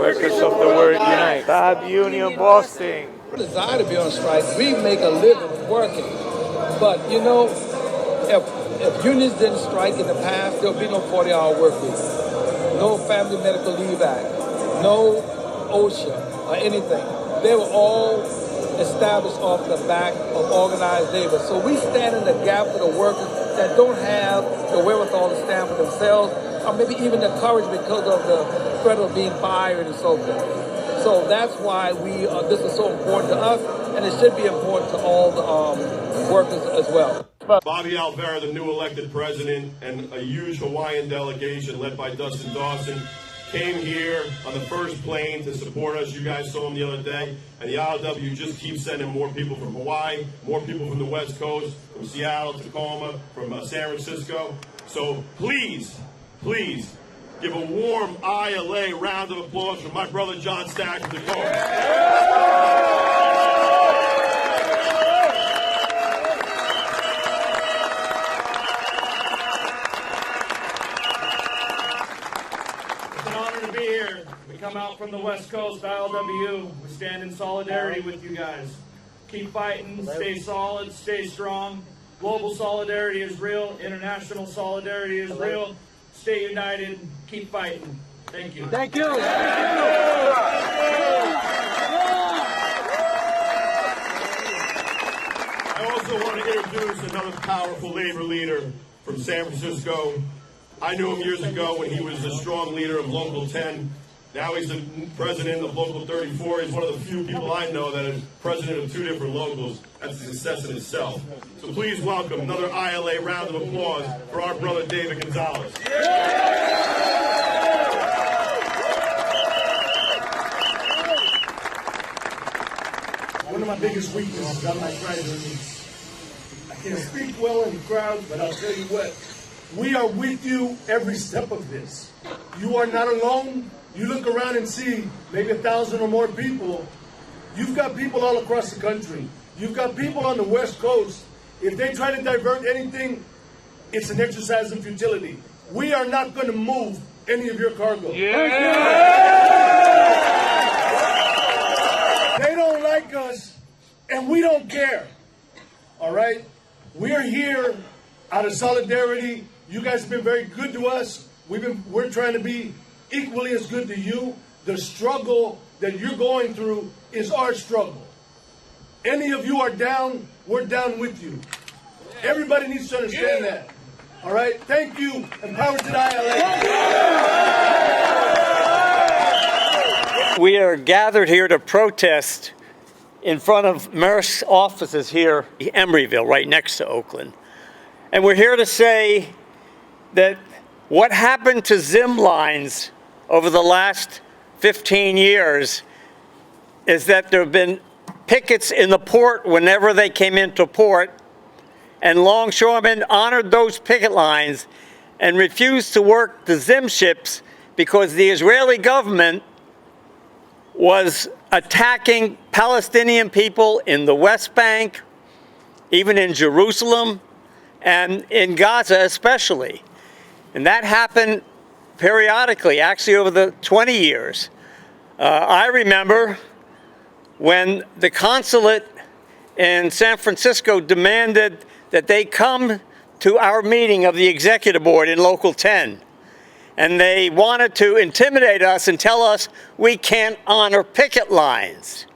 Workers of the world unite. Stop union busting. Desire to be on strike. We make a living working. But you know, if unions didn't strike in the past, there'll be no 40-hour work week, no Family Medical Leave Act, no OSHA or anything. They were all established off the back of organized labor. So we stand in the gap for the workers that don't have the wherewithal to stand for themselves, or maybe even the courage because of the threat of being fired and so forth. So that's why this is so important to us, and it should be important to all the workers as well. Bobby Alvera, the new elected president, and a huge Hawaiian delegation led by Dustin Dawson came here on the first plane to support us. You guys saw him the other day. And the ILWU just keeps sending more people from Hawaii, more people from the West Coast, from Seattle, Tacoma, from San Francisco. So please, please give a warm ILA round of applause for my brother John Stack from Tacoma. Come out from the West Coast, ILWU. We stand in solidarity with you guys. Keep fighting, stay solid, stay strong. Global solidarity is real. International solidarity is real. Stay united. Keep fighting. Thank you. Thank you. I also want to introduce another powerful labor leader from San Francisco. I knew him years ago when he was the strong leader of Local 10. Now he's the president of Local 34. He's one of the few people I know that is president of two different locals. That's a success in itself. So please welcome another ILA round of applause for our brother David Gonzalez. One of my biggest weaknesses, I'm not trying to I can speak well in crowds, but I'll tell you what, we are with you every step of this. You are not alone. You look around and see maybe 1,000 or more people. You've got people all across the country. You've got people on the West Coast. If they try to divert anything, it's an exercise in futility. We are not going to move any of your cargo. Yeah. They don't like us, and we don't care. All right? We are here out of solidarity. You guys have been very good to us. We're trying to be equally as good to you. The struggle that you're going through is our struggle. Any of you are down, we're down with you. Everybody needs to understand that. All right? Thank you, and power to the ILA. We are gathered here to protest in front of Maersk's offices here in Emeryville, right next to Oakland. And we're here to say that what happened to Zim lines over the last 15 years is that there have been pickets in the port whenever they came into port, and longshoremen honored those picket lines and refused to work the Zim ships because the Israeli government was attacking Palestinian people in the West Bank, even in Jerusalem, and in Gaza especially. And that happened periodically, actually over the 20 years. I remember when the consulate in San Francisco demanded that they come to our meeting of the executive board in Local 10. And they wanted to intimidate us and tell us we can't honor picket lines.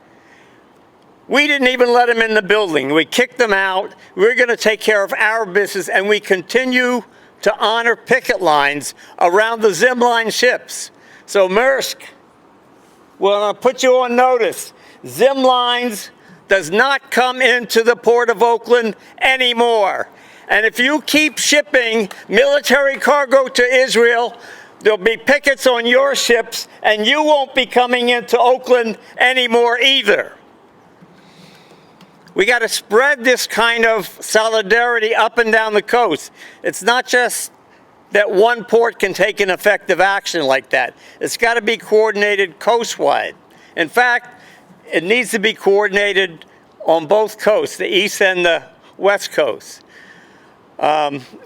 We didn't even let them in the building. We kicked them out. We're going to take care of our business, and we continue to honor picket lines around the Zim line ships. So Maersk, well, I'll put you on notice. Zim lines does not come into the port of Oakland anymore. And if you keep shipping military cargo to Israel, there'll be pickets on your ships, and you won't be coming into Oakland anymore either. We got to spread this kind of solidarity up and down the coast. It's not just that one port can take an effective action like that. It's got to be coordinated coastwide. In fact, it needs to be coordinated on both coasts, the east and the west coast.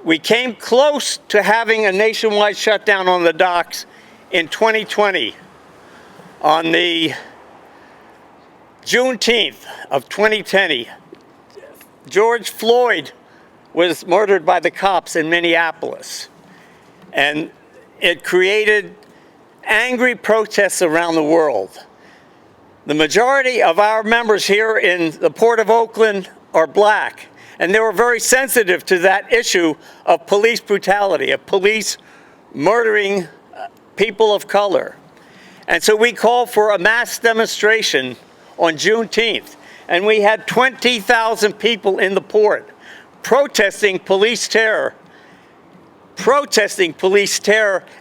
We came close to having a nationwide shutdown on the docks in 2020. On the Juneteenth of 2010, George Floyd was murdered by the cops in Minneapolis. And it created angry protests around the world. The majority of our members here in the Port of Oakland are black, and they were very sensitive to that issue of police brutality, of police murdering people of color. And so we called for a mass demonstration on Juneteenth, and we had 20,000 people in the port protesting police terror,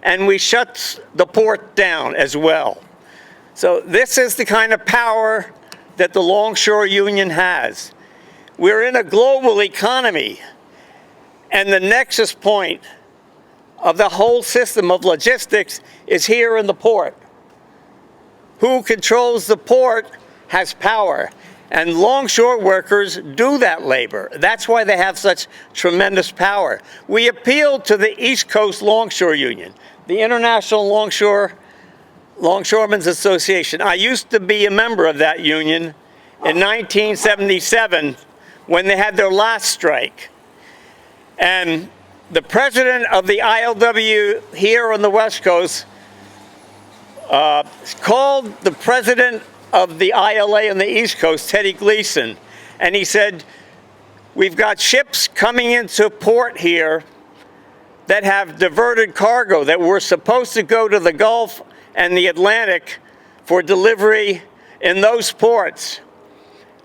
and we shut the port down as well. So this is the kind of power that the Longshore Union has. We're in a global economy, and the nexus point of the whole system of logistics is here in the port. Who controls the port has power, and longshore workers do that labor. That's why they have such tremendous power. We appealed to the East Coast Longshore Union, the International Longshoremen's Association. I used to be a member of that union in 1977 when they had their last strike. And the president of the ILWU here on the West Coast called the president of the ILA on the East Coast, Teddy Gleason, and he said, we've got ships coming into port here that have diverted cargo that were supposed to go to the Gulf and the Atlantic for delivery in those ports.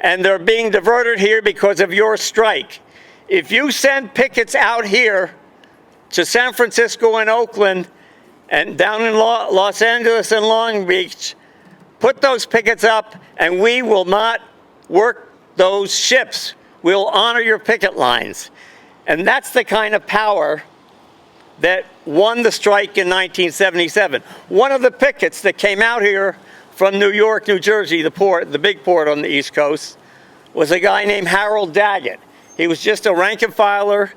And they're being diverted here because of your strike. If you send pickets out here to San Francisco and Oakland and down in Los Angeles and Long Beach, put those pickets up and we will not work those ships. We'll honor your picket lines. And that's the kind of power that won the strike in 1977. One of the pickets that came out here from New York, New Jersey, the port, the big port on the East Coast, was a guy named Harold Daggett. He was just a rank and filer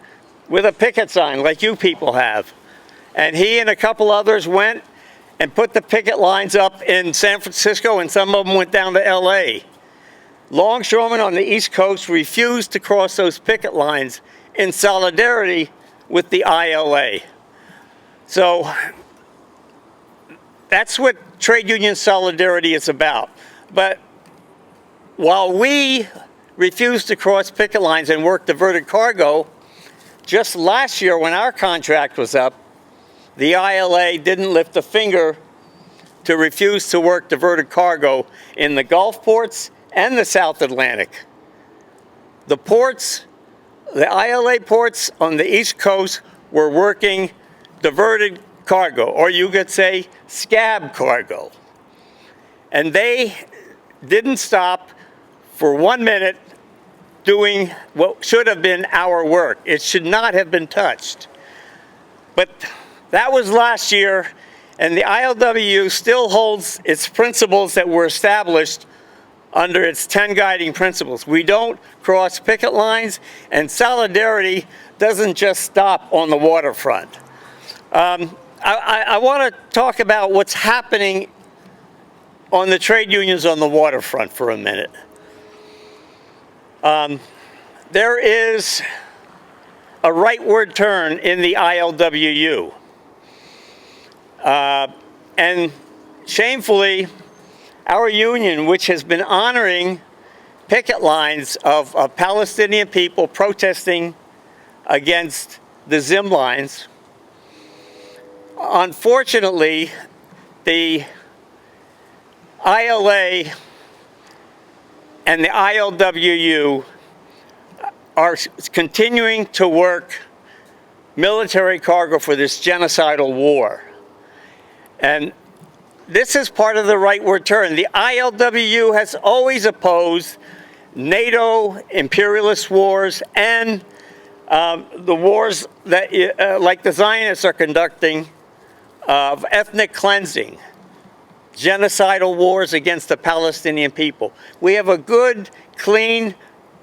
with a picket sign like you people have. And he and a couple others went and put the picket lines up in San Francisco, and some of them went down to LA. Longshoremen on the East Coast refused to cross those picket lines in solidarity with the ILA. So that's what trade union solidarity is about. But while we refused to cross picket lines and work diverted cargo, just last year when our contract was up, the ILA didn't lift a finger to refuse to work diverted cargo in the Gulf ports and the South Atlantic. The ports, the ILA ports on the East Coast were working diverted cargo, or you could say scab cargo. And they didn't stop for 1 minute doing what should have been our work. It should not have been touched. But that was last year, and the ILWU still holds its principles that were established under its 10 guiding principles. We don't cross picket lines, and solidarity doesn't just stop on the waterfront. I want to talk about what's happening on the trade unions on the waterfront for a minute. There is a rightward turn in the ILWU. And shamefully, our union, which has been honoring picket lines of Palestinian people protesting against the Zim lines, unfortunately, the ILA and the ILWU are continuing to work military cargo for this genocidal war. And this is part of the rightward turn. The ILWU has always opposed NATO imperialist wars and the wars that, like the Zionists are conducting, of ethnic cleansing, genocidal wars against the Palestinian people. We have a good, clean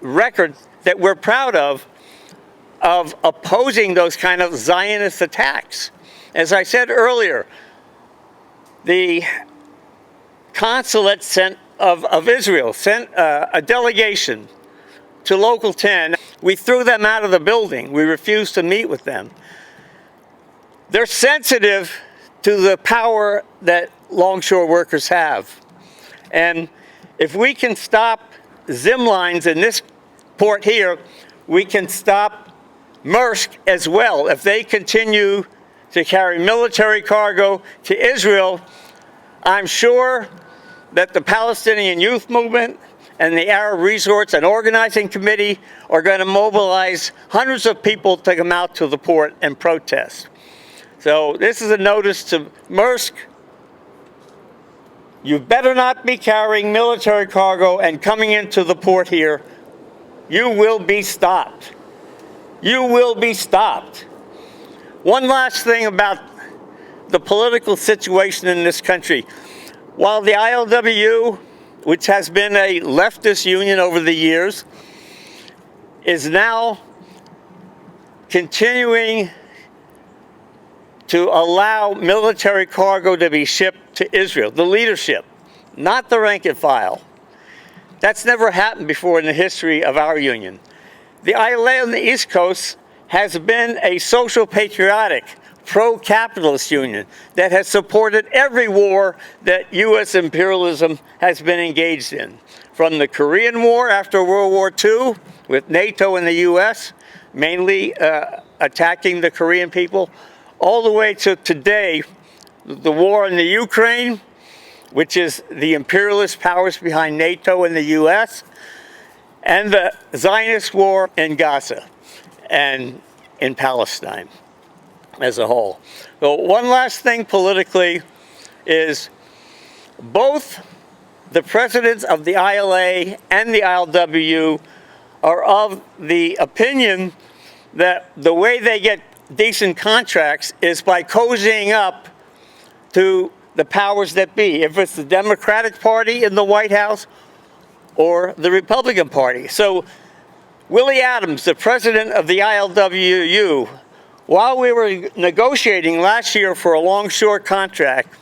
record that we're proud of opposing those kind of Zionist attacks. As I said earlier, the consulate of Israel sent a delegation to Local 10. We threw them out of the building. We refused to meet with them. They're sensitive to the power that longshore workers have. And if we can stop Zim lines in this port here, we can stop Maersk as well. If they continue to carry military cargo to Israel, I'm sure that the Palestinian Youth Movement and the Arab Resorts and Organizing Committee are going to mobilize hundreds of people to come out to the port and protest. So this is a notice to Maersk. You better not be carrying military cargo and coming into the port here. You will be stopped. You will be stopped. One last thing about the political situation in this country. While the ILWU, which has been a leftist union over the years, is now continuing to allow military cargo to be shipped to Israel, the leadership, not the rank and file. That's never happened before in the history of our union. The ILA on the East Coast has been a social patriotic, pro-capitalist union that has supported every war that U.S. imperialism has been engaged in. From the Korean War after World War II, with NATO and the U.S. mainly attacking the Korean people, all the way to today, the war in the Ukraine, which is the imperialist powers behind NATO and the U.S., and the Zionist war in Gaza and in Palestine as a whole. So one last thing politically is both the presidents of the ILA and the ILWU are of the opinion that the way they get decent contracts is by cozying up to the powers that be, if it's the Democratic Party in the White House or the Republican Party. So Willie Adams, the president of the ILWU, while we were negotiating last year for a longshore contract,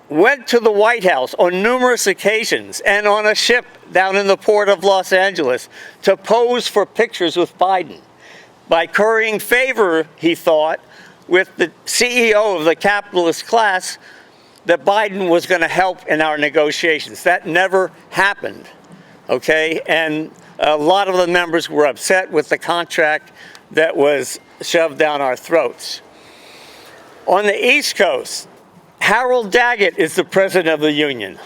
went to the White House on numerous occasions and on a ship down in the port of Los Angeles to pose for pictures with Biden by currying favor, he thought, with the CEO of the capitalist class, that Biden was going to help in our negotiations. That never happened, okay? And a lot of the members were upset with the contract that was shoved down our throats. On the East Coast, Harold Daggett is the president of the union,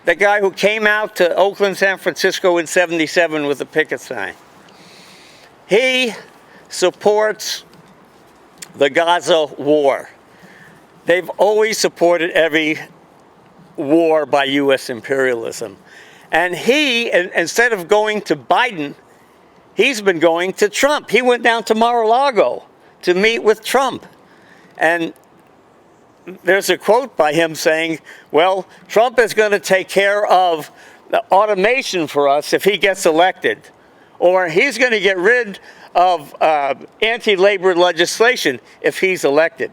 the guy who came out to Oakland, San Francisco in '77 with a picket sign. He supports the Gaza war. They've always supported every war by U.S. imperialism. And he, instead of going to Biden, he's been going to Trump. He went down to Mar-a-Lago to meet with Trump. And there's a quote by him saying, well, Trump is going to take care of the automation for us if he gets elected. Or he's going to get rid of anti-labor legislation if he's elected.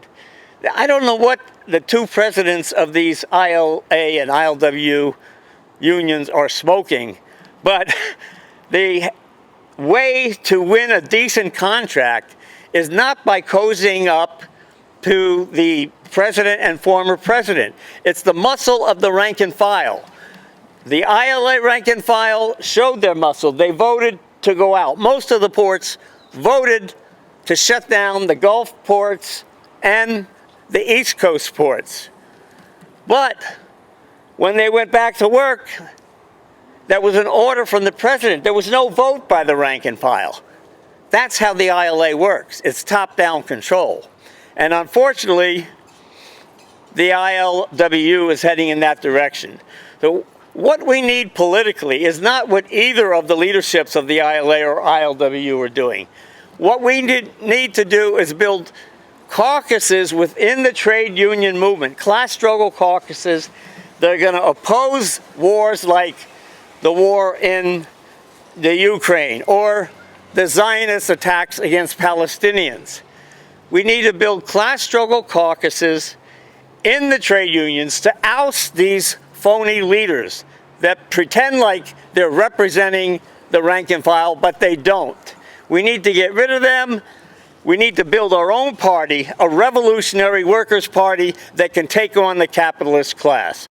I don't know what the two presidents of these ILA and ILWU unions are smoking, but the way to win a decent contract is not by cozying up to the president and former president. It's the muscle of the rank and file. The ILA rank and file showed their muscle. They voted to go out. Most of the ports voted to shut down the Gulf ports and the East Coast ports. But when they went back to work, that was an order from the president. There was no vote by the rank and file. That's how the ILA works. It's top-down control. And unfortunately, the ILWU is heading in that direction. So what we need politically is not what either of the leaderships of the ILA or ILWU are doing. What we need to do is build caucuses within the trade union movement, class struggle caucuses that are going to oppose wars like the war in the Ukraine or the Zionist attacks against Palestinians. We need to build class struggle caucuses in the trade unions to oust these phony leaders that pretend like they're representing the rank and file, but they don't. We need to get rid of them. We need to build our own party, a revolutionary workers' party that can take on the capitalist class.